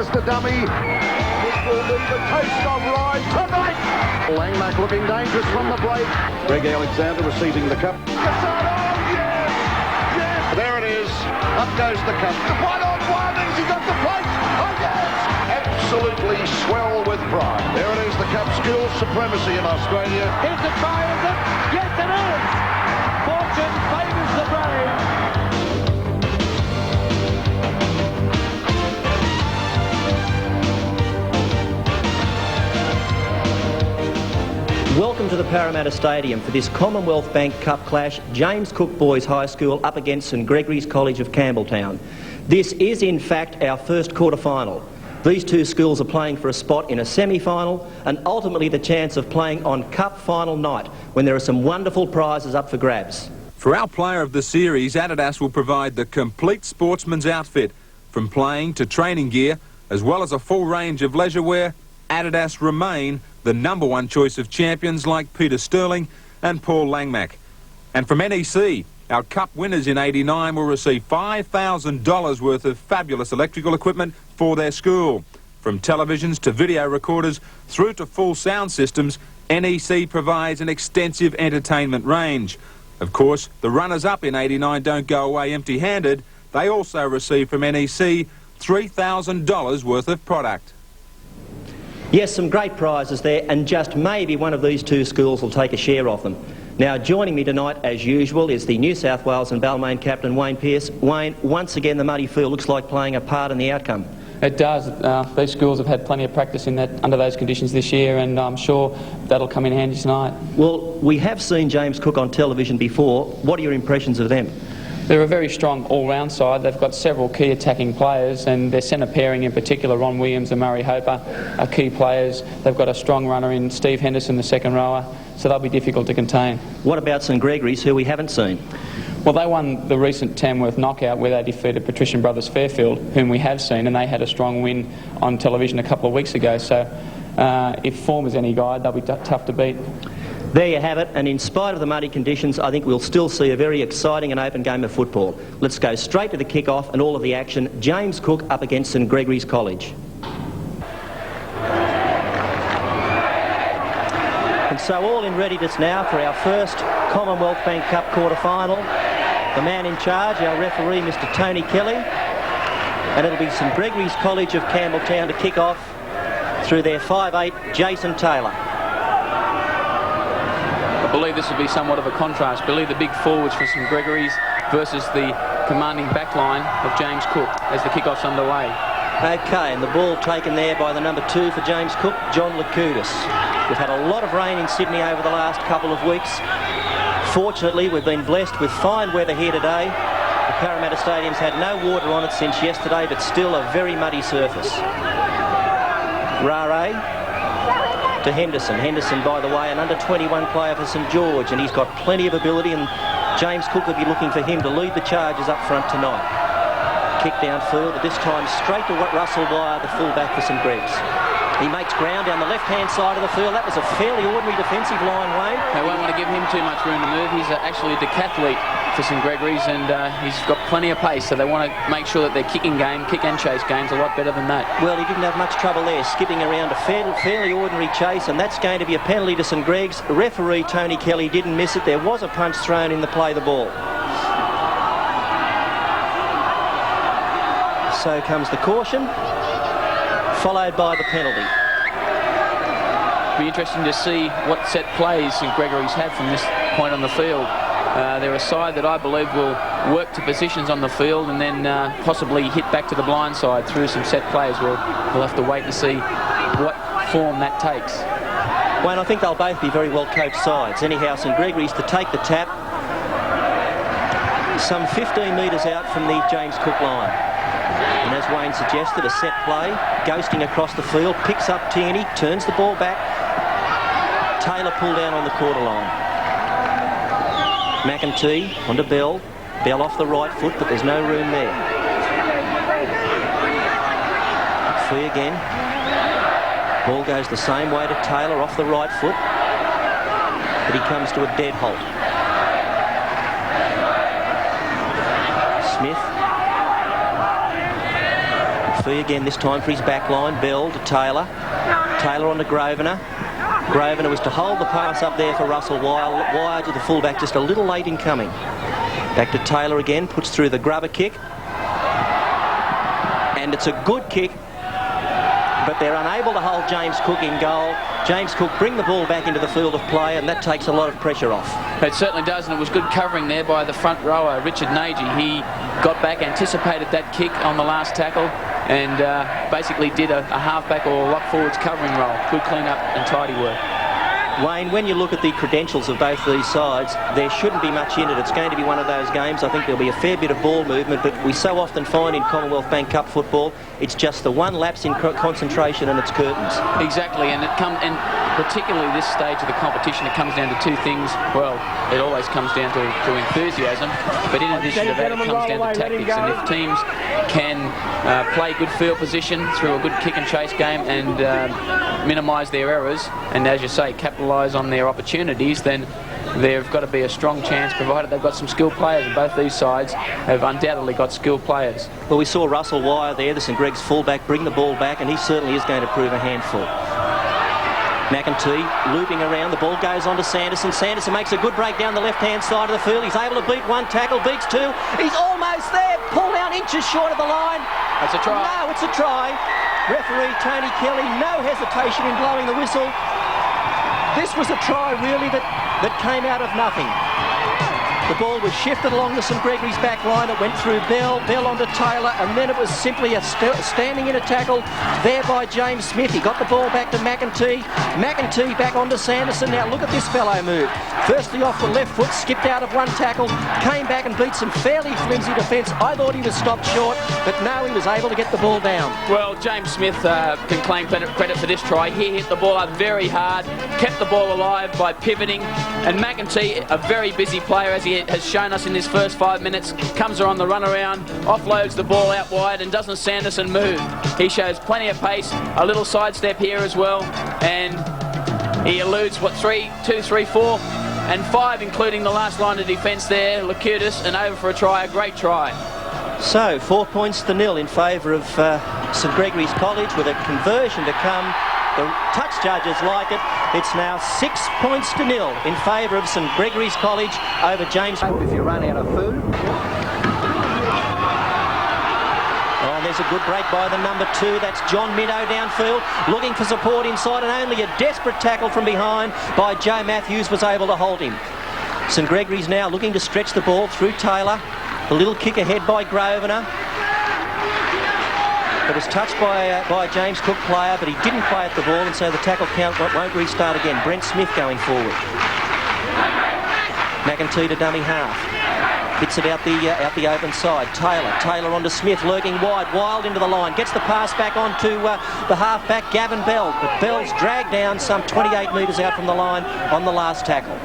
Mr. Dummy. This will be the taste of ride tonight. Langmack looking dangerous from the break. Greg Alexander receiving the cup. Yes! There it is. Up goes the cup. One-on-one, and he got the plate. Oh, yes! Absolutely swell with pride. There it is, the cup skills supremacy in Australia. Here's the try, is it? Yes, it is! Fortune favours the brave. Welcome to the Parramatta Stadium for this Commonwealth Bank Cup clash, James Cook Boys High School up against St Gregorys College of Campbelltown. This is in fact our first quarter-final. These two schools are playing for a spot in a semi-final and ultimately the chance of playing on Cup final night when there are some wonderful prizes up for grabs. For our player of the series, Adidas will provide the complete sportsman's outfit. From playing to training gear, as well as a full range of leisure wear, Adidas remain the #1 choice of champions like Peter Sterling and Paul Langmack. And from NEC, our cup winners in '89 will receive $5,000 worth of fabulous electrical equipment for their school. From televisions to video recorders through to full sound systems, NEC provides an extensive entertainment range. Of course, the runners-up in '89 don't go away empty-handed. They also receive from NEC $3,000 worth of product. Yes, some great prizes there, and just maybe one of these two schools will take a share of them. Now, joining me tonight, as usual, is the New South Wales and Balmain captain, Wayne Pearce. Wayne, once again, the muddy field looks like playing a part in the outcome. It does. These schools have had plenty of practice in that under those conditions this year, and I'm sure that'll come in handy tonight. Well, we have seen James Cook on television before. What are your impressions of them? They're a very strong all-round side. They've got several key attacking players, and their centre pairing in particular, Ron Williams and Murray Hoper, are key players. They've got a strong runner in Steve Henderson, the second rower, so they'll be difficult to contain. What about St Gregorys, who we haven't seen? Well, they won the recent Tamworth knockout where they defeated Patrician Brothers Fairfield, whom we have seen, and they had a strong win on television a couple of weeks ago. So if form is any guide, they'll be tough to beat. There you have it, and in spite of the muddy conditions, I think we'll still see a very exciting and open game of football. Let's go straight to the kick-off and all of the action. James Cook up against St Gregorys College. And so all in readiness now for our first Commonwealth Bank Cup quarter-final. The man in charge, our referee, Mr Tony Kelly. And it'll be St Gregorys College of Campbelltown to kick off through their 5'8", Jason Taylor. I believe this will be somewhat of a contrast. Billy, the big forwards for St Gregorys versus the commanding backline of James Cook as the kickoff's underway. Okay, and the ball taken there by the #2 for James Cook, John Lacudis. We've had a lot of rain in Sydney over the last couple of weeks. Fortunately, we've been blessed with fine weather here today. The Parramatta Stadium's had no water on it since yesterday, but still a very muddy surface. Rare to Henderson. Henderson, by the way, an under-21 player for St George, and he's got plenty of ability, and James Cook will be looking for him to lead the charges up front tonight. Kick downfield, but this time straight to Russell Wire, the fullback for St Greg's. He makes ground down the left-hand side of the field. That was a fairly ordinary defensive line, Wayne. They won't want to give him too much room to move. He's actually a decathlete for St Gregorys, and he's got plenty of pace, so they want to make sure that their kicking game, kick and chase game's a lot better than that. Well, he didn't have much trouble there, skipping around a fairly ordinary chase, and that's going to be a penalty to St Greg's. Referee Tony Kelly didn't miss it. There was a punch thrown in the play the ball. So comes the caution, followed by the penalty. It'll be interesting to see what set plays St Gregorys have from this point on the field. They're a side that I believe will work to positions on the field and then possibly hit back to the blind side through some set plays. We'll have to wait and see what form that takes. Wayne, I think they'll both be very well coached sides. Anyhow, St Gregorys to take the tap some 15 metres out from the James Cook line. And as Wayne suggested, a set play, ghosting across the field, picks up Tierney, turns the ball back. Taylor pulled down on the quarter line. McEntee onto Bell. Bell off the right foot, but there's no room there. Free again. Ball goes the same way to Taylor off the right foot, but he comes to a dead halt. Smith McPhee again, this time for his back line. Bell to Taylor. Taylor on to Grosvenor. Grosvenor was to hold the pass up there for Russell Wire to the fullback, just a little late in coming. Back to Taylor again, puts through the grubber kick. And it's a good kick, but they're unable to hold James Cook in goal. James Cook bring the ball back into the field of play, and that takes a lot of pressure off. It certainly does, and it was good covering there by the front rower, Richard Nagy. He got back, anticipated that kick on the last tackle, and basically did a halfback or lock forwards covering role. Good clean-up and tidy work. Wayne, when you look at the credentials of both these sides, there shouldn't be much in it. It's going to be one of those games. I think there'll be a fair bit of ball movement, but we so often find in Commonwealth Bank Cup football, it's just the one lapse in concentration and it's curtains. Exactly, and particularly this stage of the competition, it comes down to two things. Well, it always comes down to enthusiasm, but in addition to that, it comes down to tactics. And if teams can play good field position through a good kick and chase game and minimise their errors, and as you say, capitalise on their opportunities, then they've got to be a strong chance, provided they've got some skilled players, and both these sides have undoubtedly got skilled players. Well, we saw Russell Wire there, the St Greg's fullback, bring the ball back, and he certainly is going to prove a handful. McEntee looping around, the ball goes on to Sanderson. Sanderson makes a good break down the left-hand side of the field. He's able to beat one tackle, beats two. He's almost there, pulled out inches short of the line. That's a try. No, it's a try. Referee Tony Kelly, no hesitation in blowing the whistle. This was a try, really, that came out of nothing. The ball was shifted along the St Gregory's back line. It went through Bell onto Taylor, and then it was simply a standing in a tackle there by James Smith. He got the ball back to McEntee. McEntee back onto Sanderson. Now look at this fellow move. Firstly off the left foot, skipped out of one tackle, came back and beat some fairly flimsy defence. I thought he was stopped short, but no, he was able to get the ball down. Well, James Smith can claim credit for this try. He hit the ball up very hard, kept the ball alive by pivoting, and McEntee, a very busy player, as he has shown us in his first 5 minutes, comes on the run around, offloads the ball out wide, and doesn't Sanderson move. He shows plenty of pace, a little sidestep here as well, and he eludes, 2, 3, 4, and 5, including the last line of defence there, Locutus, and over for a try, a great try. So, 4 points to nil in favour of St Gregory's College, with a conversion to come. The touch judges like it. It's now 6 points to nil in favour of St Gregory's College over James. If you run out of food. Oh, there's a good break by the number 2. That's John Minnow downfield, looking for support inside, and only a desperate tackle from behind by Joe Matthews was able to hold him. St Gregory's now looking to stretch the ball through Taylor. A little kick ahead by Grosvenor. It was touched by a James Cook player, but he didn't play at the ball, and so the tackle count won't restart again. Brent Smith going forward. McEntee to dummy half. Hits it out the open side. Taylor onto Smith, lurking wide. Wild into the line. Gets the pass back onto the half-back, Gavin Bell. But Bell's dragged down some 28 metres out from the line on the last tackle.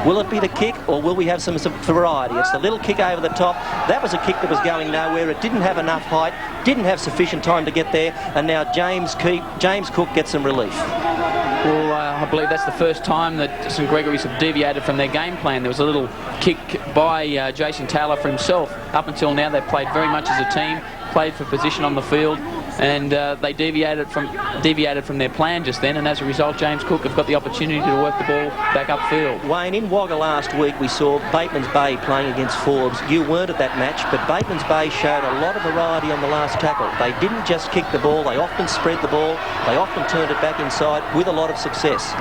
Will it be the kick, or will we have some variety? It's the little kick over the top. That was a kick that was going nowhere. It didn't have enough height, didn't have sufficient time to get there, and now James Cook gets some relief. Well, I believe that's the first time that St Gregory's have deviated from their game plan. There was a little kick by Jason Taylor for himself. Up until now, they've played very much as a team, played for position on the field, and they deviated from their plan just then, and as a result, James Cook have got the opportunity to work the ball back upfield. Wayne, in Wagga last week, we saw Bateman's Bay playing against Forbes. You weren't at that match, but Bateman's Bay showed a lot of variety on the last tackle. They didn't just kick the ball, they often spread the ball, they often turned it back inside with a lot of success.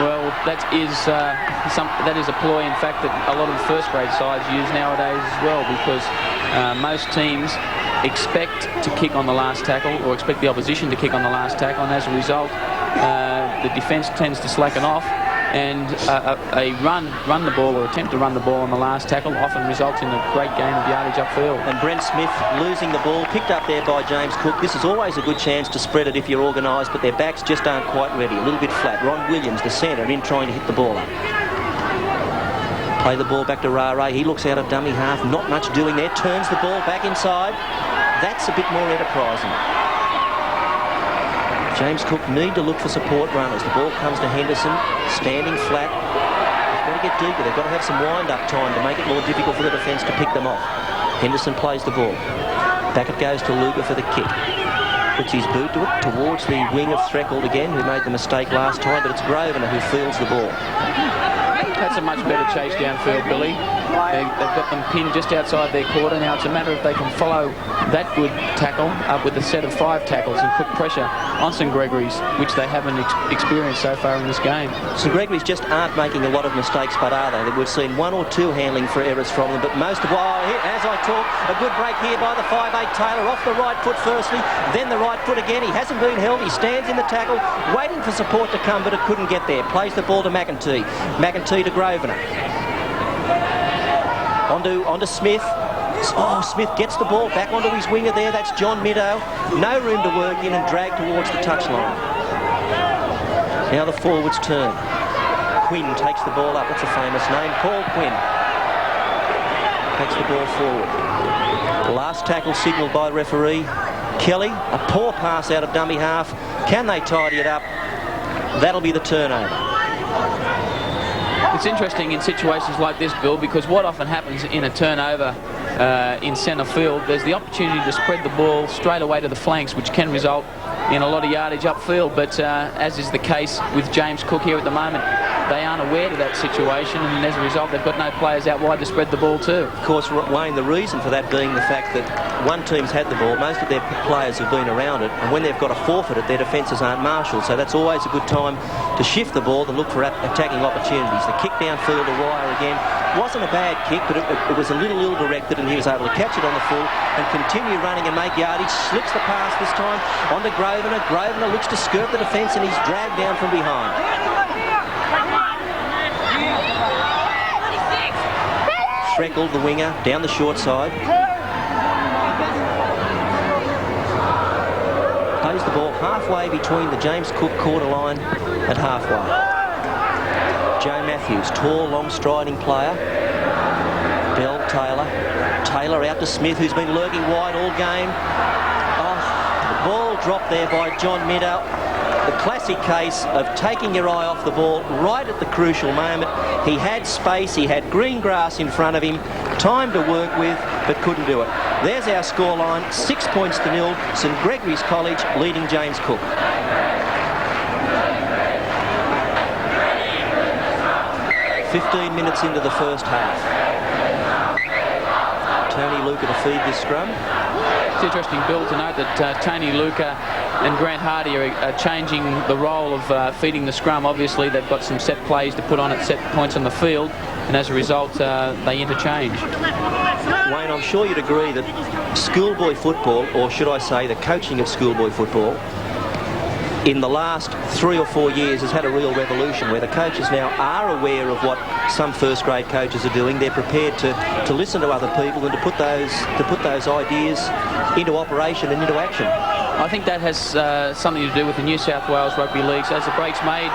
Well, that is a ploy, in fact, that a lot of the first grade sides use nowadays as well, because most teams expect to kick on the last tackle, or expect the opposition to kick on the last tackle, and as a result the defence tends to slacken off, and a run the ball or attempt to run the ball on the last tackle often results in a great gain of yardage upfield. And Brent Smith losing the ball, picked up there by James Cook. This is always a good chance to spread it if you're organised, but their backs just aren't quite ready, a little bit flat. Ron Williams, the centre, in trying to hit the ball up. Play the ball back to Rare. He looks out of dummy half, not much doing there, turns the ball back inside. That's a bit more enterprising. James Cook need to look for support runners. The ball comes to Henderson, standing flat. They've got to get deeper. They've got to have some wind-up time to make it more difficult for the defence to pick them off. Henderson plays the ball. Back it goes to Luger for the kick. Puts his boot to it towards the wing of Threcold again, who made the mistake last time, but it's Grosvenor who fields the ball. That's a much better chase downfield, Billy. They've got them pinned just outside their quarter. Now it's a matter of they can follow that good tackle up with a set of 5 tackles and put pressure on St Gregorys, which they haven't experienced so far in this game. St Gregorys just aren't making a lot of mistakes, but are they? We've seen 1 or 2 handling for errors from them, but most of all, as I talk, a good break here by the 5'8 Taylor, off the right foot firstly, then the right foot again. He hasn't been held. He stands in the tackle, waiting for support to come, but it couldn't get there. Plays the ball to McEntee. McEntee to Grosvenor. Onto Smith. Oh, Smith gets the ball back onto his winger there. That's John Middow. No room to work in and drag towards the touchline. Now the forwards turn. Quinn takes the ball up. That's a famous name. Paul Quinn takes the ball forward. Last tackle signalled by the referee. Kelly, a poor pass out of dummy half. Can they tidy it up? That'll be the turnover. It's interesting in situations like this, Bill, because what often happens in a turnover in centre field, there's the opportunity to spread the ball straight away to the flanks, which can result in a lot of yardage upfield. But as is the case with James Cook here at the moment, they aren't aware of that situation, and as a result, they've got no players out wide to spread the ball to. Of course, Wayne, the reason for that being the fact that one team's had the ball, most of their players have been around it, and when they've got to forfeit it, their defences aren't marshalled. So that's always a good time to shift the ball and look for attacking opportunities. The kick downfield to Wire again wasn't a bad kick, but it was a little ill-directed, and he was able to catch it on the full and continue running and make yardage. Slips the pass this time onto Grosvenor. Grosvenor looks to skirt the defence, and he's dragged down from behind. Threcold, the winger, down the short side. Plays the ball halfway between the James Cook quarter line and halfway. Joe Matthews, tall, long striding player. Bell, Taylor. Taylor out to Smith, who's been lurking wide all game. Oh, the ball dropped there by John Middow. The classic case of taking your eye off the ball right at the crucial moment. He had space, he had green grass in front of him, time to work with, but couldn't do it. There's our scoreline, 6 points to 0. St Gregorys College leading James Cook. .15 minutes into the first half. Tony Luca to feed this scrum. It's interesting, Bill, to note that Tony Luca and Grant Hardy are changing the role of feeding the scrum. Obviously, they've got some set plays to put on at set points on the field, and as a result, they interchange. Wayne, I'm sure you'd agree that schoolboy football, or should I say the coaching of schoolboy football, in the last 3 or 4 years has had a real revolution, where the coaches now are aware of what some first-grade coaches are doing. They're prepared to listen to other people and to put those ideas into operation and into action. I think that has something to do with the New South Wales Rugby League. As the break's made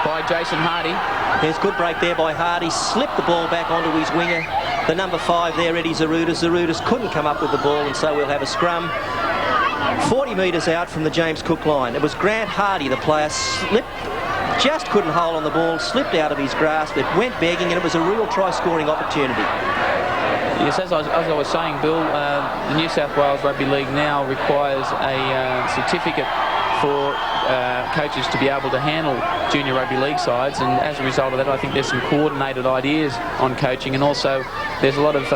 by Jason Hardy. There's good break there by Hardy. Slipped the ball back onto his winger. The number 5 there, Eddie Zarudas. Zarudas couldn't come up with the ball, and so we'll have a scrum 40 metres out from the James Cook line. It was Grant Hardy, the player, slipped, just couldn't hold on the ball, slipped out of his grasp. It went begging, and it was a real try-scoring opportunity. Yes, as I was saying, Bill, the New South Wales Rugby League now requires a certificate for coaches to be able to handle junior rugby league sides, and as a result of that, I think there's some coordinated ideas on coaching, and also there's a lot of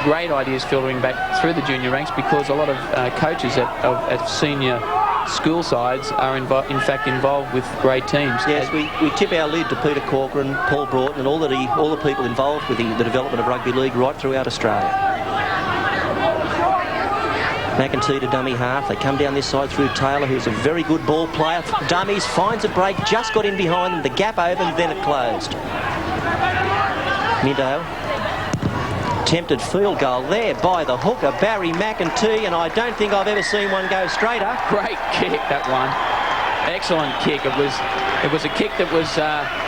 great ideas filtering back through the junior ranks, because a lot of coaches at senior school sides are in fact involved with great teams. Yes, we tip our lid to Peter Corcoran, Paul Broughton, and all the people involved with the development of rugby league right throughout Australia. McEntee to dummy half. They come down this side through Taylor, who's a very good ball player. Dummies, finds a break, just got in behind them. The gap opened, then it closed. Middow. Attempted field goal there by the hooker, Barry McEntee, and I don't think I've ever seen one go straighter. Great kick, that one. Excellent kick. It was a kick that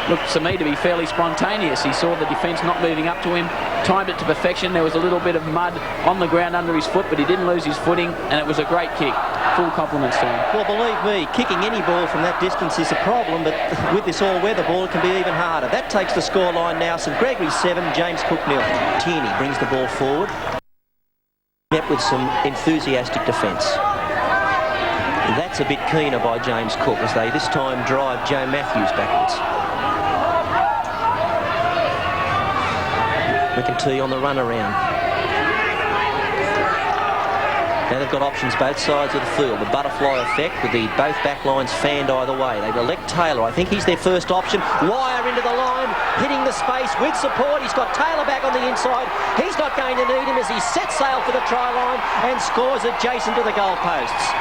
looked to me to be fairly spontaneous. He saw the defence not moving up to him, timed it to perfection. There was a little bit of mud on the ground under his foot, but he didn't lose his footing, and it was a great kick. Full compliments to him. Well, believe me, kicking any ball from that distance is a problem, but with this all-weather ball, it can be even harder. That takes the scoreline now. St Gregorys 7, James Cook 0. Tierney brings the ball forward. Met with some enthusiastic defence. That's a bit keener by James Cook as they this time drive Joe Matthews backwards. McEntee on the run around. Now they've got options both sides of the field. The butterfly effect with the both back lines fanned either way. They elect Taylor. I think he's their first option. Wire into the line, hitting the space with support. He's got Taylor back on the inside. He's not going to need him as he sets sail for the try line and scores adjacent to the goalposts.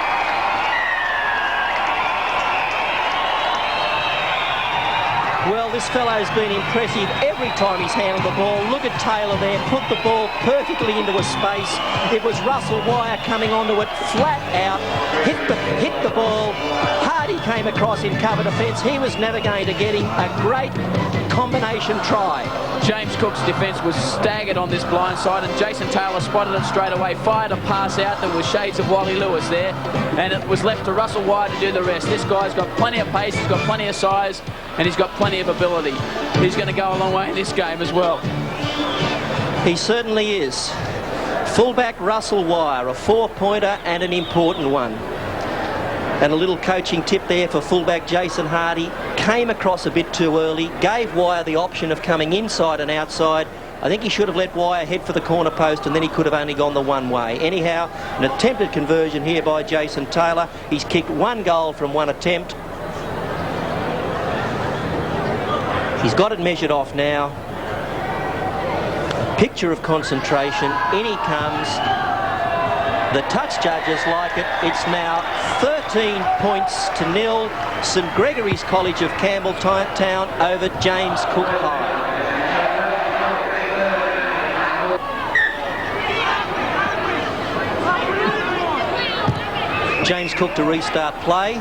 Well, this fellow's been impressive every time he's handled the ball. Look at Taylor there, put the ball perfectly into a space. It was Russell Wire coming onto it flat out, hit the ball. Hardy came across in cover defence. He was never going to get him. A great combination try. James Cook's defence was staggered on this blind side, and Jason Taylor spotted it straight away, fired a pass out. There was shades of Wally Lewis there, and it was left to Russell Wire to do the rest. This guy's got plenty of pace, he's got plenty of size, and he's got plenty of ability. He's going to go a long way in this game as well. He certainly is. Fullback Russell Wire, a four-pointer and an important one. And a little coaching tip there for fullback Jason Hardy. Came across a bit too early, gave Wire the option of coming inside and outside. I think he should have let Wire head for the corner post, and then he could have only gone the one way. Anyhow, an attempted conversion here by Jason Taylor. He's kicked one goal from one attempt. He's got it measured off now. A picture of concentration. In he comes. The touch judges like it. It's now 13 points to nil. St Gregorys College of Campbelltown over James Cook High. James Cook to restart play.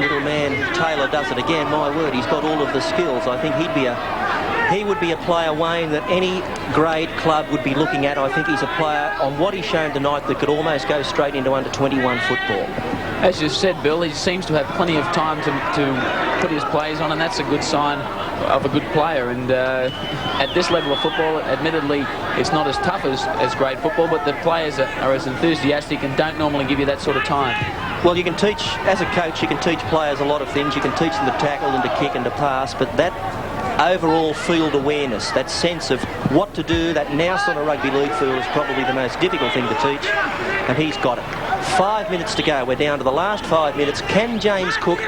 Little man Taylor does it again. My word, he's got all of the skills. I think he would be a player, Wayne, that any grade club would be looking at. I think he's a player on what he's shown tonight that could almost go straight into under-21 football. As you said, Bill, he seems to have plenty of time to put his plays on, and that's a good sign of a good player. And at this level of football, admittedly, it's not as tough as grade football, but the players are as enthusiastic and don't normally give you that sort of time. Well, you can teach, as a coach, you can teach players a lot of things. You can teach them to tackle and to kick and to pass, but that overall field awareness, that sense of what to do, that nous on a rugby league field is probably the most difficult thing to teach, and he's got it. 5 minutes to go. We're down to the last 5 minutes. Can James Cook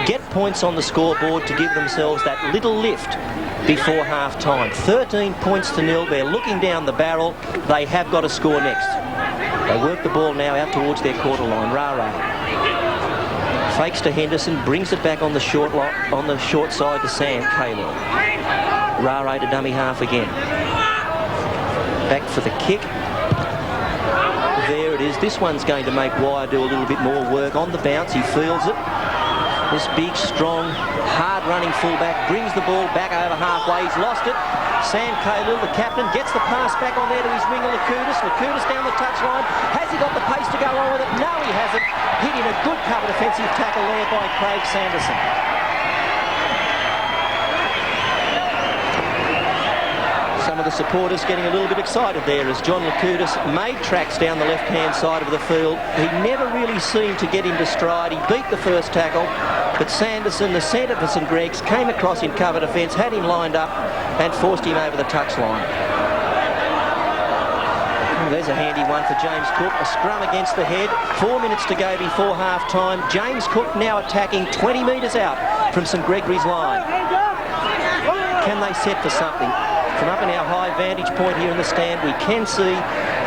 get points on the scoreboard to give themselves that little lift before half-time? 13 points to nil. They're looking down the barrel. They have got to score next. They work the ball now out towards their quarter line. Rara fakes to Henderson, brings it back on the short side to Sam Cahill. Rara to dummy half again. Back for the kick. There it is. This one's going to make Wire do a little bit more work. On the bounce, he feels it. This big, strong, hard-running fullback brings the ball back over halfway. He's lost it. Sam Cahill, the captain, gets the pass back on there to his winger, Lakutis. Lakutis down the touchline. Has he got the pace to go on with it? No, he hasn't. Hitting a good cover defensive tackle there by Craig Sanderson. Some of the supporters getting a little bit excited there as John Lakutis made tracks down the left-hand side of the field. He never really seemed to get into stride. He beat the first tackle, but Sanderson, the centre for St Greg's, came across in cover defence, had him lined up and forced him over the touchline. There's a handy one for James Cook. A scrum against the head. 4 minutes to go before half-time. James Cook now attacking 20 metres out from St Gregory's line. Can they set for something? From up in our high vantage point here in the stand, we can see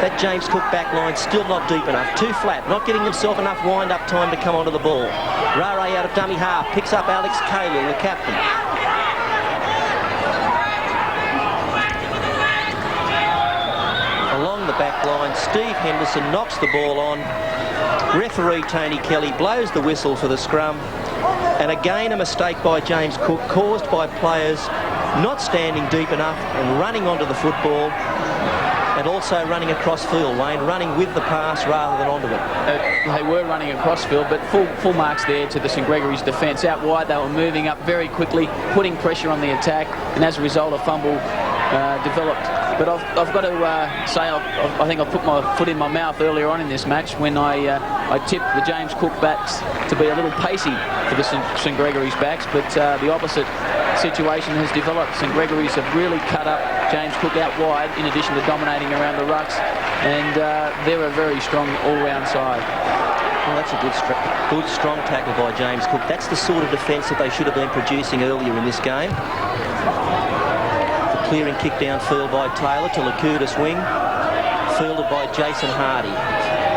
that James Cook back line still not deep enough. Too flat, not getting himself enough wind-up time to come onto the ball. Rara out of dummy half, picks up Alex Cahill, the captain. Along the back line, Steve Henderson knocks the ball on. Referee Tony Kelly blows the whistle for the scrum. And again a mistake by James Cook caused by players not standing deep enough and running onto the football, and also running across field, Wayne, running with the pass rather than onto it. They were running across field, but full marks there to the St Gregory's defence. Out wide, they were moving up very quickly, putting pressure on the attack, and as a result, a fumble developed But I've got to say I think I put my foot in my mouth earlier on in this match when I tipped the James Cook backs to be a little pacey for the St Gregorys backs, but the opposite situation has developed. St Gregorys have really cut up James Cook out wide, in addition to dominating around the rucks, and they're a very strong all-round side. Well, that's a good strong tackle by James Cook. That's the sort of defence that they should have been producing earlier in this game. The clearing kick downfield by Taylor to Lakuda's wing, fielded by Jason Hardy.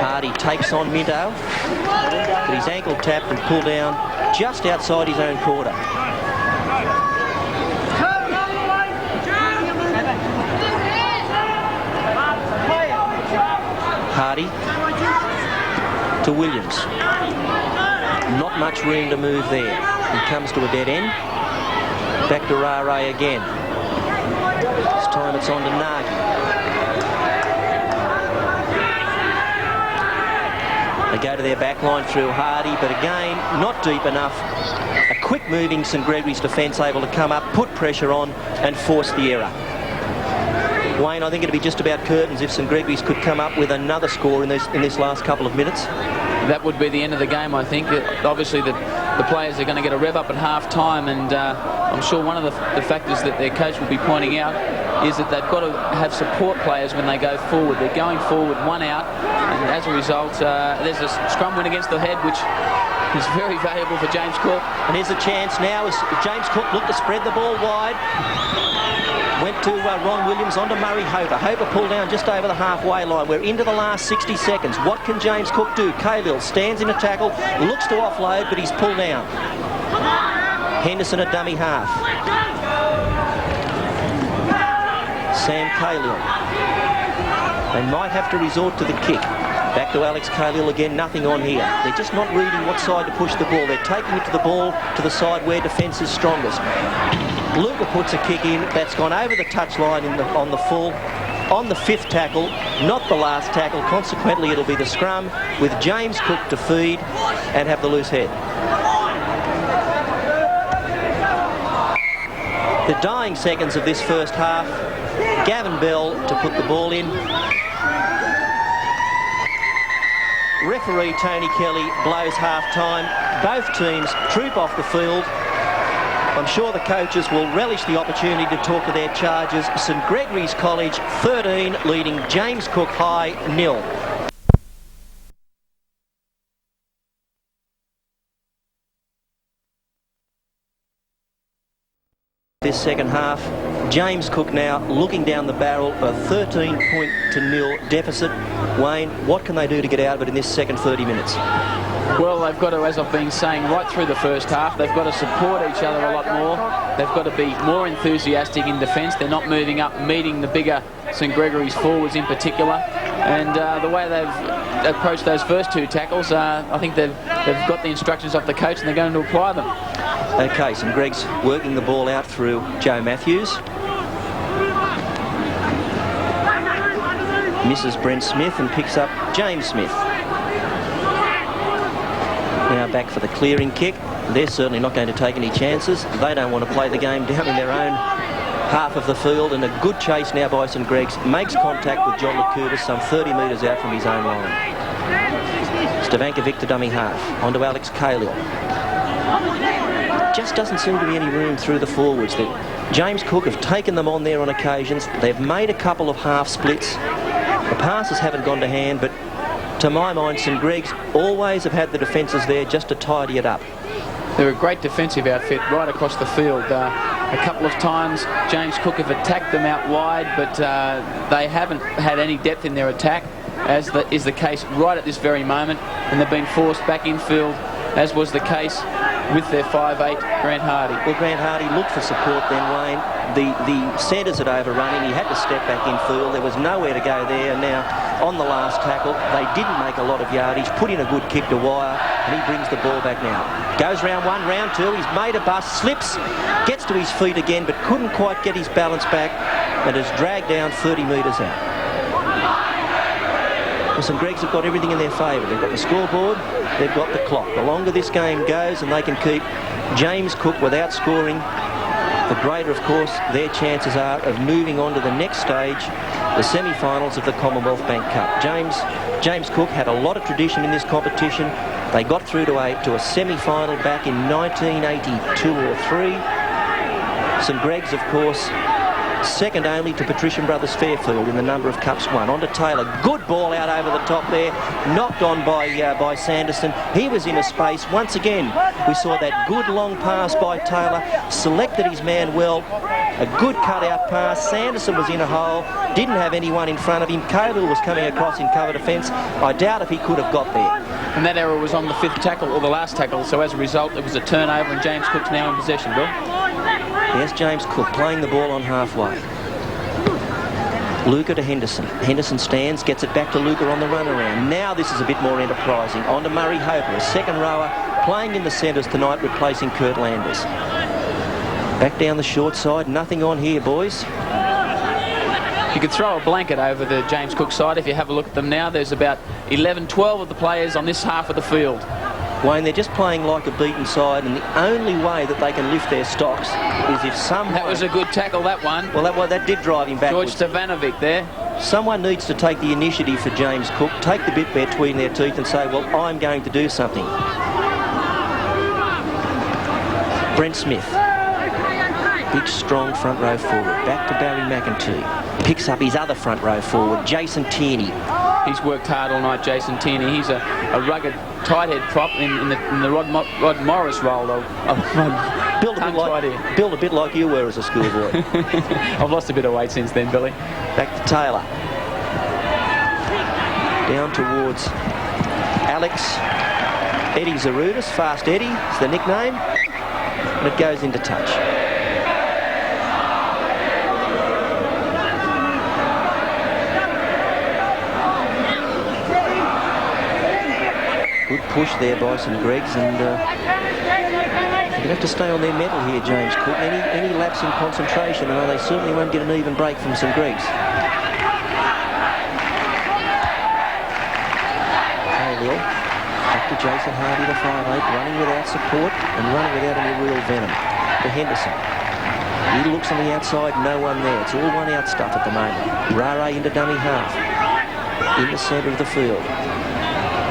Hardy takes on Minto, but he's ankle tapped and pulled down just outside his own quarter. Hardy to Williams. Not much room to move there. He comes to a dead end. Back to Rare again. This time it's on to Nagy. They go to their back line through Hardy, but again, not deep enough. A quick moving St Gregorys defence able to come up, put pressure on and force the error. Wayne, I think it'd be just about curtains if St Gregorys could come up with another score in this last couple of minutes. That would be the end of the game, I think. Obviously, the players are going to get a rev up at half-time, and I'm sure one of the factors that their coach will be pointing out is that they've got to have support players when they go forward. They're going forward, one out, and as a result, there's a scrum win against the head, which is very valuable for James Cook. And here's a chance now as James Cook looked to spread the ball wide. Went to Ron Williams onto Murray Hoper. Hoper pulled down just over the halfway line. We're into the last 60 seconds. What can James Cook do? Cahill stands in a tackle, looks to offload, but he's pulled down. Henderson a dummy half. Sam Cahill. They might have to resort to the kick. Back to Alex Cahill again, nothing on here. They're just not reading what side to push the ball. They're taking it to the ball to the side where defence is strongest. Luca puts a kick in. That's gone over the touchline on the full. On the fifth tackle, not the last tackle. Consequently, it'll be the scrum with James Cook to feed and have the loose head. The dying seconds of this first half. Gavin Bell to put the ball in. Referee Tony Kelly blows half-time. Both teams troop off the field. I'm sure the coaches will relish the opportunity to talk to their charges. St Gregorys College 13 leading James Cook High 0. This second half, James Cook now looking down the barrel of a 13-0 deficit. Wayne, what can they do to get out of it in this second 30 minutes? Well, they've got to, as I've been saying right through the first half, they've got to support each other a lot more. They've got to be more enthusiastic in defence. They're not moving up, meeting the bigger St Gregorys forwards in particular. And the way they've approached those first two tackles, I think they've got the instructions off the coach and they're going to apply them. OK, St Greg's working the ball out through Joe Matthews. Misses Brent Smith and picks up James Smith. Now back for the clearing kick. They're certainly not going to take any chances. They don't want to play the game down in their own half of the field, and a good chase now by St Greg's. Makes contact with John Lakutis some 30 metres out from his own line. Stavankovic to dummy half. Onto Alex Cahill. Just doesn't seem to be any room through the forwards. James Cook have taken them on there on occasions. They've made a couple of half splits. The passes haven't gone to hand, but to my mind, St Greg's always have had the defences there just to tidy it up. They're a great defensive outfit right across the field. A couple of times James Cook have attacked them out wide, but they haven't had any depth in their attack, as is the case right at this very moment, and they've been forced back infield, as was the case with their 5'8", Grant Hardy. Well, Grant Hardy looked for support then, Wayne. The centres had overrun him. He had to step back infield. There was nowhere to go there. And now, on the last tackle, they didn't make a lot of yardage, put in a good kick to wire, and he brings the ball back now. Goes round one, round two. He's made a bust, slips, gets to his feet again, but couldn't quite get his balance back, and is dragged down 30 metres out. Well, St Greg's have got everything in their favour. They've got the scoreboard, they've got the clock. The longer this game goes and they can keep James Cook without scoring, the greater, of course, their chances are of moving on to the next stage, the semi-finals of the Commonwealth Bank Cup. James Cook had a lot of tradition in this competition. They got through to a semi-final back in 1982 or 3. St Greg's, of course, second only to Patrician Brothers Fairfield in the number of cups won. On to Taylor. Good ball out over the top there. Knocked on by Sanderson. He was in a space. Once again, we saw that good long pass by Taylor. Selected his man well. A good cut-out pass. Sanderson was in a hole. Didn't have anyone in front of him. Cahill was coming across in cover defence. I doubt if he could have got there. And that error was on the 5th tackle, or the last tackle, so as a result it was a turnover and James Cook's now in possession, Bill. Yes, James Cook playing the ball on halfway. Luca to Henderson. Henderson stands, gets it back to Luca on the run around. Now this is a bit more enterprising. On to Murray Hoper, a second rower, playing in the centres tonight, replacing Kurt Landers. Back down the short side, nothing on here, boys. You could throw a blanket over the James Cook side if you have a look at them now. There's about 11, 12 of the players on this half of the field. Wayne, they're just playing like a beaten side, and the only way that they can lift their stocks is if someone... That was a good tackle, that one. Well, that did drive him backwards. George Stevanovic there. Someone needs to take the initiative for James Cook, take the bit between their teeth and say, well, I'm going to do something. Brent Smith. Big, strong front row forward. Back to Barry McEntee. Picks up his other front row forward, Jason Tierney. He's worked hard all night, Jason Tierney. He's a rugged tight head prop in the Rod Morris role, though. Built a bit like you were as a schoolboy. I've lost a bit of weight since then, Billy. Back to Taylor. Down towards Alex. Eddie Zarudis, Fast Eddie is the nickname. And it goes into touch. Good push there by St Greg's, and they're going to have to stay on their mettle here, James Cook. Any lapse in concentration, and they certainly won't get an even break from St Greg's. Cahill, back to Jason Hardy, the 5'8", running without support and running without any real venom. To Henderson. He looks on the outside, no one there. It's all one-out stuff at the moment. Rare into dummy half. In the centre of the field.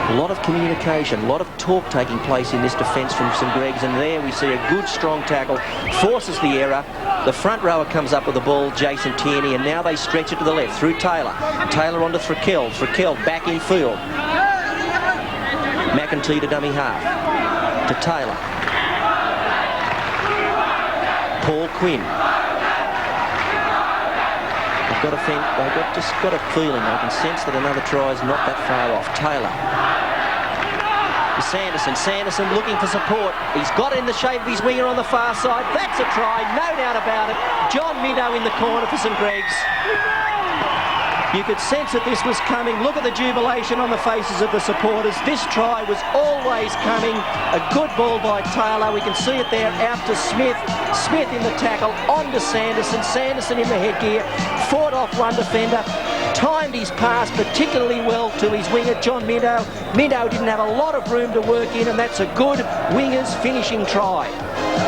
A lot of communication, a lot of talk taking place in this defence from St Greg's, and there we see a good strong tackle, forces the error. The front rower comes up with the ball, Jason Tierney, and now they stretch it to the left through Taylor. Taylor onto Thrakel. Thrakel back in field. McEntee to dummy half. To Taylor. Paul Quinn. They've just got a feeling, I can sense that another try is not that far off. Taylor. Sanderson looking for support. He's got it in the shape of his winger on the far side. That's a try, no doubt about it. John Minto in the corner for St Greg's. You could sense that this was coming. Look at the jubilation on the faces of the supporters. This try was always coming. A good ball by Taylor. We can see it there out to Smith. Smith in the tackle. On to Sanderson. Sanderson in the headgear. Fought off one defender. Timed his pass particularly well to his winger, John Minto. Minto didn't have a lot of room to work in, and that's a good winger's finishing try.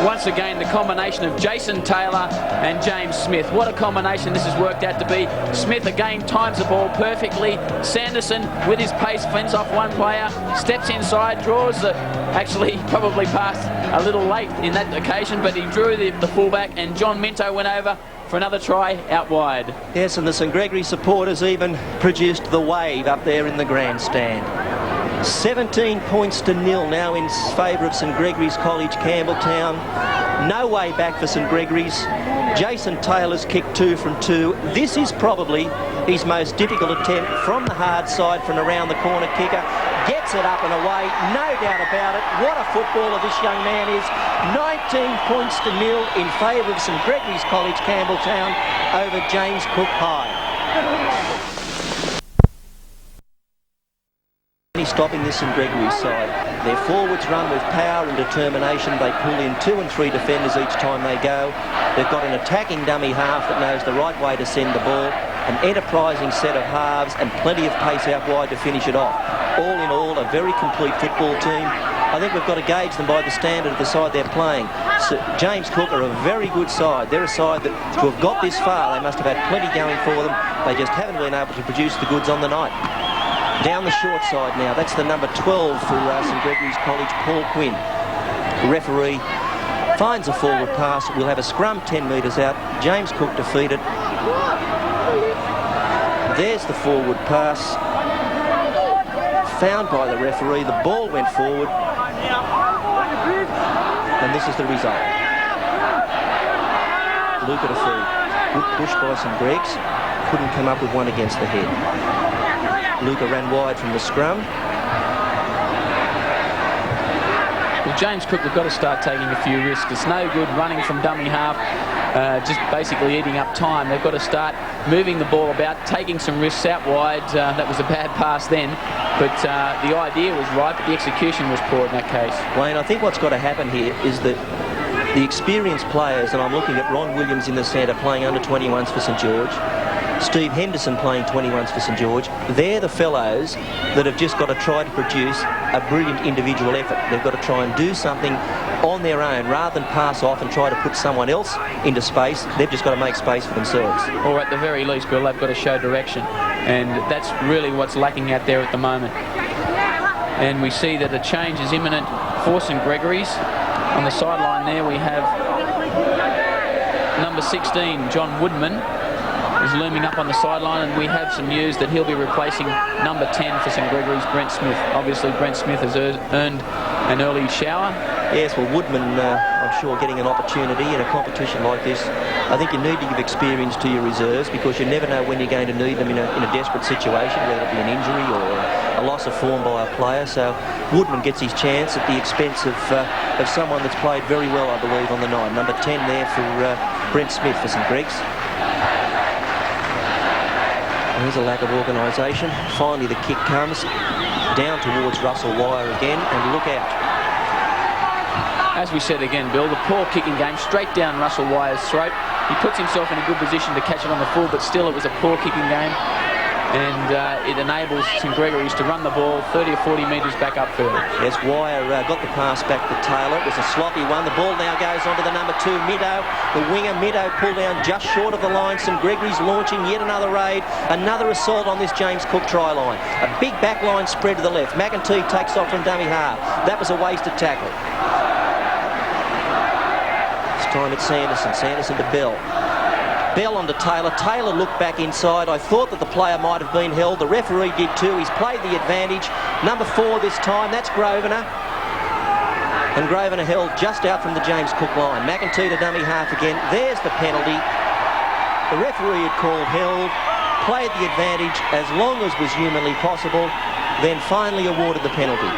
Once again, the combination of Jason Taylor and James Smith. What a combination this has worked out to be. Smith again times the ball perfectly. Sanderson, with his pace, fends off one player, steps inside, draws the... Actually, probably passed a little late in that occasion, but he drew the fullback, and John Minto went over for another try out wide. Yes, and the St Gregory supporters even produced the wave up there in the grandstand. 17 points to nil now in favour of St Gregory's College, Campbelltown. No way back for St Gregory's. Jason Taylor's kicked 2 from 2. This is probably his most difficult attempt from the hard side from around the corner kicker. Gets it up and away, no doubt about it. What a footballer this young man is. 19 points to nil in favour of St Gregory's College, Campbelltown over James Cook High. Stopping this St Gregory's side. Their forwards run with power and determination. They pull in 2 and 3 defenders each time they go. They've got an attacking dummy half that knows the right way to send the ball, an enterprising set of halves, and plenty of pace out wide to finish it off. All in all, a very complete football team. I think we've got to gauge them by the standard of the side they're playing. So James Cook are a very good side. They're a side that, to have got this far, they must have had plenty going for them. They just haven't been able to produce the goods on the night. Down the short side now, that's the number 12 for St Gregorys College, Paul Quinn. The referee finds a forward pass. We'll have a scrum 10 metres out. James Cook defeated. There's the forward pass. Found by the referee. The ball went forward. And this is the result. Luke at a feed. Good push by St Gregs. Couldn't come up with one against the head. Luca ran wide from the scrum. Well, James Cook have got to start taking a few risks. It's no good running from dummy half, just basically eating up time. They've got to start moving the ball about, taking some risks out wide. That was a bad pass then, but the idea was right, but the execution was poor in that case. Wayne, I think what's got to happen here is that the experienced players, and I'm looking at Ron Williams in the centre playing under 21s for St George, Steve Henderson playing 21s for St George, they're the fellows that have just got to try to produce a brilliant individual effort. They've got to try and do something on their own rather than pass off and try to put someone else into space. They've just got to make space for themselves. Or at the very least, Bill, they've got to show direction, and that's really what's lacking out there at the moment. And we see that a change is imminent for St Gregorys. On the sideline there we have number 16, John Woodman, is looming up on the sideline, and we have some news that he'll be replacing number 10 for St Gregorys, Brent Smith. Obviously, Brent Smith has earned an early shower. Yes, well, Woodman, I'm sure, getting an opportunity in a competition like this. I think you need to give experience to your reserves because you never know when you're going to need them in a desperate situation, whether it be an injury or a loss of form by a player. So Woodman gets his chance at the expense of someone that's played very well, I believe, on the night. Number 10 there for Brent Smith for St Gregs. There's a lack of organisation. Finally, the kick comes down towards Russell Wire again, and look out. As we said again, Bill, the poor kicking game, straight down Russell Wire's throat. He puts himself in a good position to catch it on the full, but still it was a poor kicking game. And it enables St Gregorys to run the ball 30 or 40 metres back upfield. Yes, Wire got the pass back to Taylor. It was a sloppy one. The ball now goes on to the number 2, Middo. The winger, Middo, pulled down just short of the line. St Gregorys launching yet another raid. Another assault on this James Cook try line. A big back line spread to the left. McEntee takes off from dummy half. That was a wasted tackle. This time it's Sanderson. Sanderson to Bell. Bell onto Taylor. Taylor looked back inside. I thought that the player might have been held. The referee did too. He's played the advantage. Number 4 this time. That's Grosvenor. And Grosvenor held just out from the James Cook line. McEntee to dummy half again. There's the penalty. The referee had called held. Played the advantage as long as was humanly possible. Then finally awarded the penalty.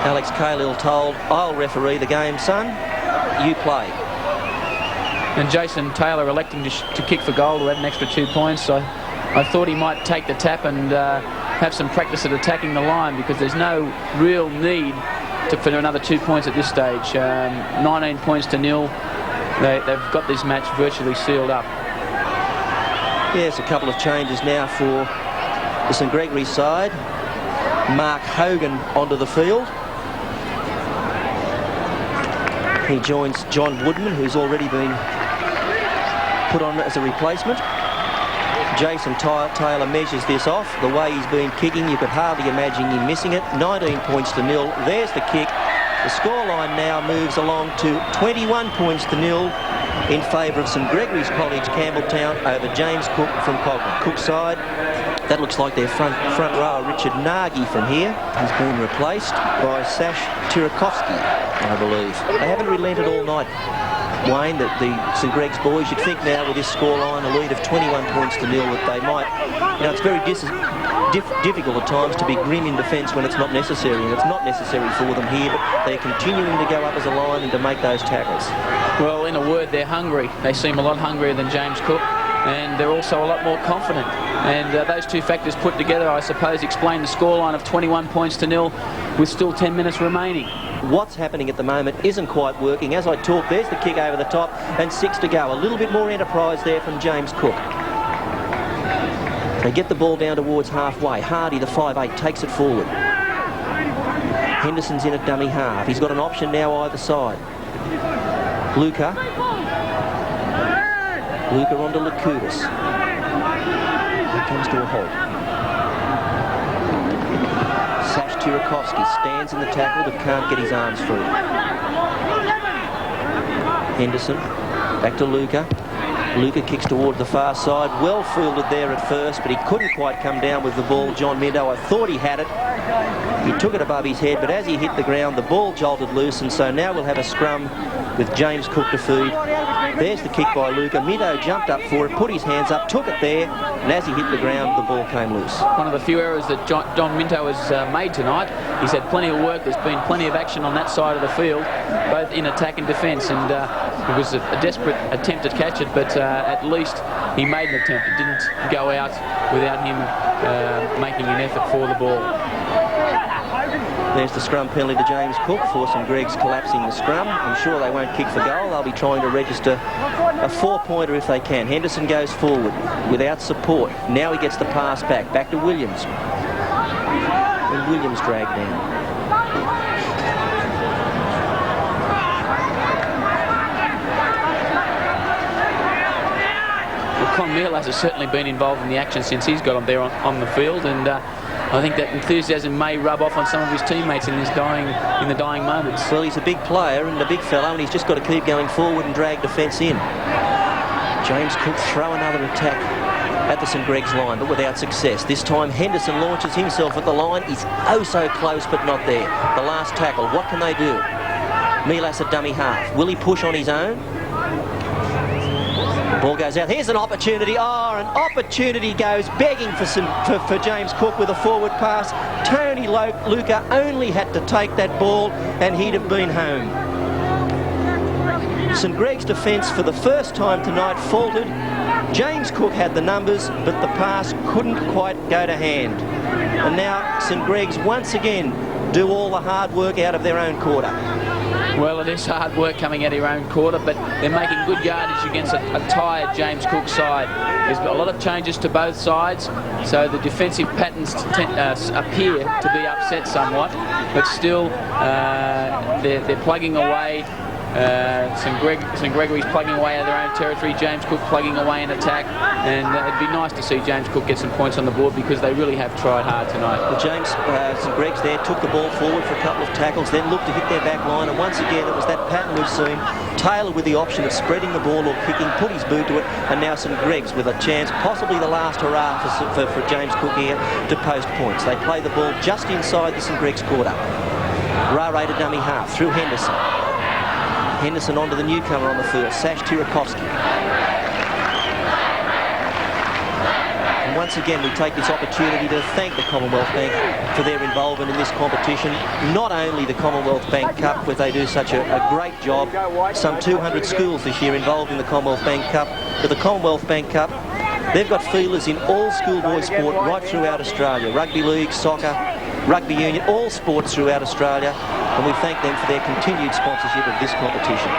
Alex Cahill told, I'll referee the game, son. You play. And Jason Taylor electing to kick for goal to have an extra 2 points. So I thought he might take the tap and have some practice at attacking the line, because there's no real need for another 2 points at this stage. 19 points to 0. They've got this match virtually sealed up. Yes, a couple of changes now for the St Gregorys side. Mark Hogan onto the field. He joins John Woodman, who's already been put on as a replacement. Jason Taylor measures this off. The way he's been kicking, you could hardly imagine him missing it. 19 points to 0. There's the kick. The scoreline now moves along to 21 points to 0 in favour of St Gregorys College, Campbelltown, over James Cook from Cochrane. Cook's side, that looks like their front rower, Richard Nagy from here. He's been replaced by Sash Tirakovsky, I believe. They haven't relented all night, Wayne, that the St Greg's boys, you'd think now with this scoreline, a lead of 21 points to 0, that they might... Now, it's very difficult at times to be grim in defence when it's not necessary, and it's not necessary for them here, but they're continuing to go up as a line and to make those tackles. Well, in a word, they're hungry. They seem a lot hungrier than James Cook, and they're also a lot more confident. And those two factors put together, I suppose, explain the scoreline of 21 points to 0 with still 10 minutes remaining. What's happening at the moment isn't quite working. As I talk, there's the kick over the top and 6 to go. A little bit more enterprise there from James Cook. They get the ball down towards halfway. Hardy, the 5'8", takes it forward. Henderson's in at dummy half. He's got an option now either side. Luca onto Gregorys. He comes to a halt. Tirakovsky stands in the tackle but can't get his arms through. Henderson back to Luca. Luca kicks toward the far side. Well fielded there at first, but he couldn't quite come down with the ball. John Minto, I thought he had it. He took it above his head, but as he hit the ground, the ball jolted loose, and so now we'll have a scrum with James Cook to feed. There's the kick by Luca. Minto jumped up for it, put his hands up, took it there, and as he hit the ground, the ball came loose. One of the few errors that Don Minto has made tonight. He's had plenty of work. There's been plenty of action on that side of the field, both in attack and defence, and it was a desperate attempt to catch it, but at least he made an attempt. It didn't go out without him making an effort for the ball. There's the scrum penalty to James Cook for St Greg's collapsing the scrum. I'm sure they won't kick for goal. They'll be trying to register a 4-pointer if they can. Henderson goes forward without support. Now he gets the pass back to Williams. And Williams dragged down. Well, Con Mealas has certainly been involved in the action since he's got on there on the field, and I think that enthusiasm may rub off on some of his teammates in the dying moments. Well, he's a big player and a big fellow, and he's just got to keep going forward and drag defence in. James Cook throw another attack at the St Greg's line, but without success. This time Henderson launches himself at the line. He's oh so close, but not there. The last tackle, what can they do? Mealas at dummy half. Will he push on his own? Ball goes out. Here's an opportunity. Oh, an opportunity goes begging for James Cook with a forward pass. Tony Luca only had to take that ball and he'd have been home. St Greg's defence for the first time tonight faltered. James Cook had the numbers, but the pass couldn't quite go to hand. And now St Greg's once again do all the hard work out of their own quarter. Well, it is hard work coming out of your own quarter, but they're making good yardage against a tired James Cook side. There's a lot of changes to both sides, so the defensive patterns appear to be upset somewhat, but still they're plugging away. St Gregorys plugging away out of their own territory, James Cook plugging away in attack, and it'd be nice to see James Cook get some points on the board because they really have tried hard tonight. Well, St Greg's there took the ball forward for a couple of tackles, then looked to hit their back line, and once again it was that pattern we've seen. Taylor with the option of spreading the ball or kicking, put his boot to it, and now St Greg's with a chance, possibly the last hurrah for James Cook here to post points. They play the ball just inside the St Greg's quarter. Rare to dummy half through Henderson. Henderson onto the newcomer on the field, Sash Tirakovsky. And once again, we take this opportunity to thank the Commonwealth Bank for their involvement in this competition. Not only the Commonwealth Bank Cup, where they do such a great job, some 200 schools this year involved in the Commonwealth Bank Cup, but the Commonwealth Bank Cup, they've got feelers in all schoolboy sport right throughout Australia. Rugby league, soccer, rugby union, all sports throughout Australia, and we thank them for their continued sponsorship of this competition.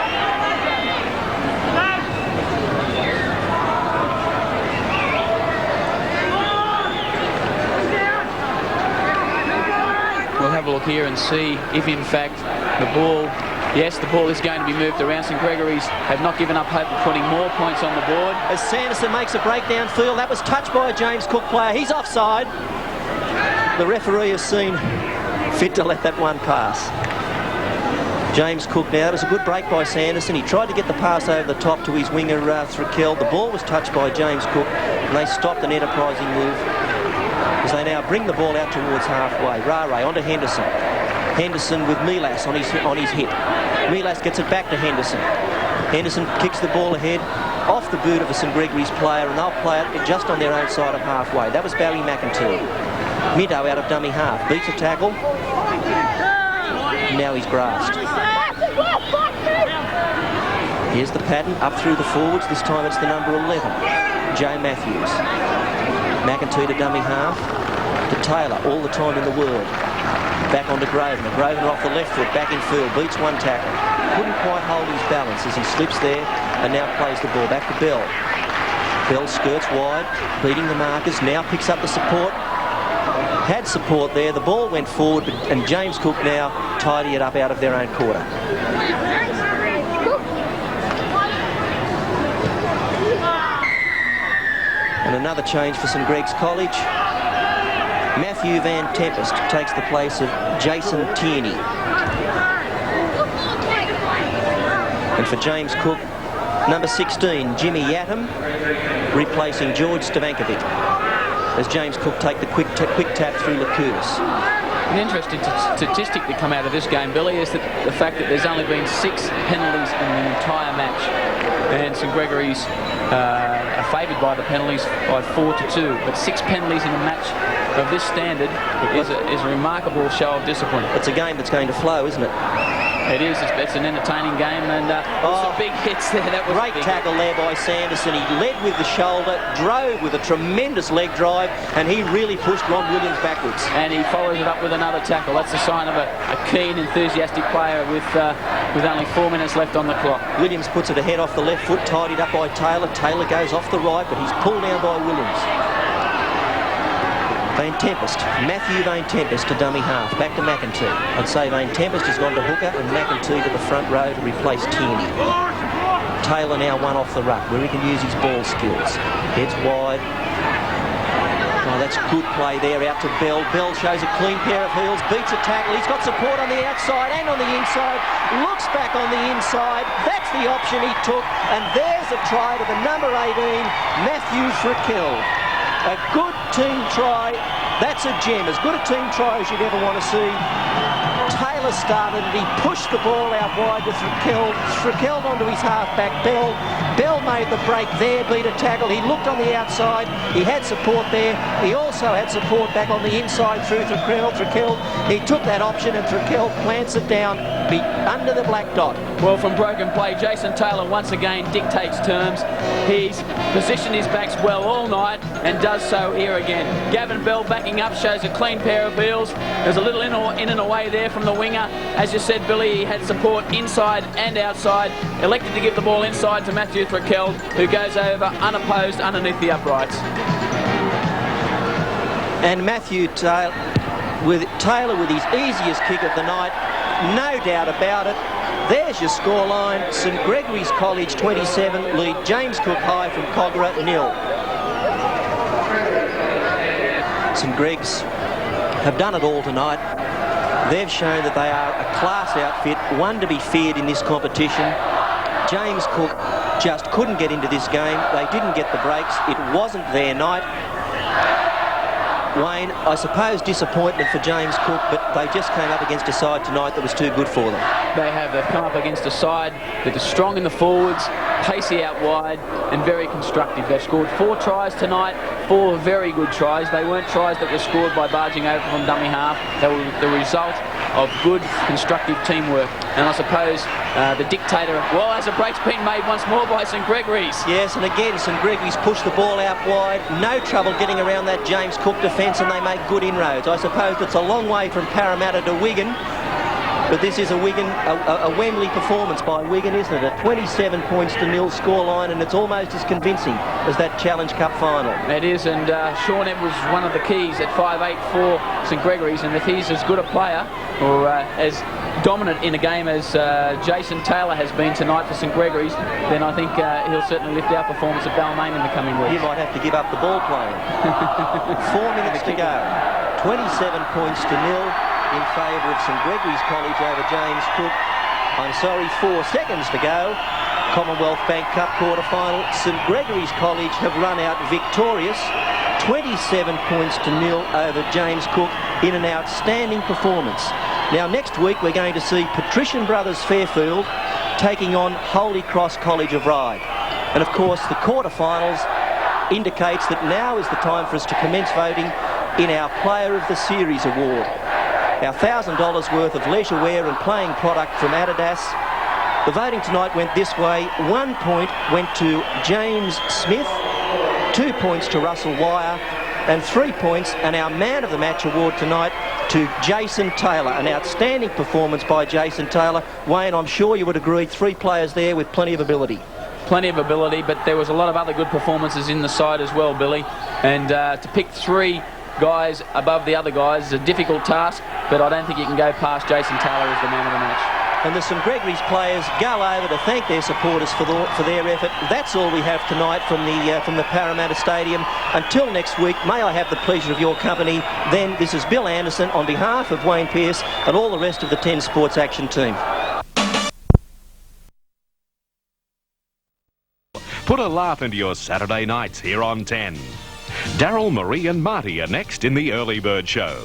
We'll have a look here and see if in fact the ball is going to be moved around. St Gregorys have not given up hope of putting more points on the board. As Sanderson makes a breakdown field, that was touched by a James Cook player. He's offside. The referee has seen fit to let that one pass. James Cook now. It was a good break by Sanderson. He tried to get the pass over the top to his winger Thrickell. The ball was touched by James Cook, and they stopped an enterprising move as they now bring the ball out towards halfway. Rare onto Henderson. Henderson with Mealas on his hip. Mealas gets it back to Henderson. Henderson kicks the ball ahead off the boot of a St Gregorys player, and they'll play it just on their own side of halfway. That was Barry McIntyre. Minto out of dummy half. Beats a tackle. Now he's grasped. Here's the pattern up through the forwards. This time it's the number 11, Joe Matthews. McIntyre to dummy half. To Taylor, all the time in the world. Back onto Grosvenor. Grosvenor off the left foot, back in field. Beats one tackle. Couldn't quite hold his balance as he slips there and now plays the ball back to Bell. Bell skirts wide, beating the markers. Now picks up the support. had support there. The ball went forward, and James Cook now tidy it up out of their own quarter. And another change for St Greg's College. Matthew Van Tempest takes the place of Jason Tierney. And for James Cook, number 16, Jimmy Yattam, replacing George Stavankovic, as James Cook take the quick tap through Lycouris. An interesting statistic to come out of this game, Billy, is that the fact that there's only been 6 penalties in the entire match, and St Gregorys are favoured by the penalties by 4-2. But 6 penalties in a match of this standard is a remarkable show of discipline. It's a game that's going to flow, isn't it? It is. It's an entertaining game, and some big hits there. That was great tackle there by Sanderson. He led with the shoulder, drove with a tremendous leg drive, and he really pushed Ron Williams backwards. And he follows it up with another tackle. That's a sign of a keen, enthusiastic player with only 4 minutes left on the clock. Williams puts it ahead off the left foot, tidied up by Taylor. Taylor goes off the right, but he's pulled down by Williams. Van Tempest, Matthew Van Tempest to dummy half, back to McEntee. I'd say Van Tempest has gone to hooker and McEntee to the front row to replace Tierney. Taylor now one off the ruck, where he can use his ball skills. Heads wide. Oh, that's good play there out to Bell. Bell shows a clean pair of heels, beats a tackle. He's got support on the outside and on the inside. Looks back on the inside. That's the option he took. And there's a try to the number 18, Matthew Frickell. A good team try. That's a gem. As good a team try as you'd ever want to see. Taylor started it. He pushed the ball out wide to Frickell. Frickell onto his halfback, Bell. Bell made the break there, beat a tackle. He looked on the outside. He had support there. He also had support back on the inside through Frickell. He took that option, and Frickell plants it down under the black dot. Well, from broken play, Jason Taylor once again dictates terms. He's positioned his backs well all night and does so here again. Gavin Bell backing up, shows a clean pair of heels. There's a little in and away there from the winger. As you said, Billy, he had support inside and outside. Elected to give the ball inside to Matthew Frickell, who goes over unopposed underneath the uprights. And Matthew Taylor with his easiest kick of the night, no doubt about it. There's your scoreline. St Gregorys College 27 lead James Cook High from Cogra 0. St Greg's have done it all tonight. They've shown that they are a class outfit, one to be feared in this competition. James Cook just couldn't get into this game. They didn't get the breaks. It wasn't their night. Wayne, I suppose disappointment for James Cook, but they just came up against a side tonight that was too good for them. They have. They've come up against a side that is strong in the forwards, pacey out wide, and very constructive. They've scored 4 tries tonight, 4 very good tries. They weren't tries that were scored by barging over from dummy half. They were the result of good, constructive teamwork. And I suppose the dictator, well, as a break's been made once more by St Gregorys. Yes, and again, St Gregorys pushed the ball out wide. No trouble getting around that James Cook defence, and they make good inroads. I suppose it's a long way from Parramatta to Wigan, but this is a Wembley performance by Wigan, isn't it? A 27 points to 0 scoreline, and it's almost as convincing as that Challenge Cup final. It is, and Sean Ebb was one of the keys at 5'8" for St Gregorys, and if he's as good a player or as dominant in a game as Jason Taylor has been tonight for St Gregorys, then I think he'll certainly lift our performance at Balmain in the coming weeks. You might have to give up the ball playing. 4 minutes to go. 27 points to 0 in favour of St Gregorys College over James Cook. I'm sorry, 4 seconds to go. Commonwealth Bank Cup quarter-final. St Gregorys College have run out victorious. 27 points to 0 over James Cook in an outstanding performance. Now, next week we're going to see Patrician Brothers Fairfield taking on Holy Cross College of Ryde. And of course, the quarter-finals indicates that now is the time for us to commence voting in our Player of the Series award. Our $1,000 worth of leisure wear and playing product from Adidas. The voting tonight went this way. 1 point went to James Smith, 2 points to Russell Wire, and 3 points, and our Man of the Match award tonight to Jason Taylor. An outstanding performance by Jason Taylor. Wayne, I'm sure you would agree, 3 players there with plenty of ability. Plenty of ability, but there was a lot of other good performances in the side as well, Billy. And to pick 3 guys above the other guys is a difficult task, but I don't think you can go past Jason Taylor as the man of the match. And there's some Gregorys players go over to thank their supporters for their effort. That's all we have tonight from the Parramatta Stadium. Until next week, may I have the pleasure of your company. Then this is Bill Anderson on behalf of Wayne Pearce and all the rest of the 10 Sports Action team. Put a laugh into your Saturday nights here on 10. Daryl, Marie and Marty are next in the Early Bird Show.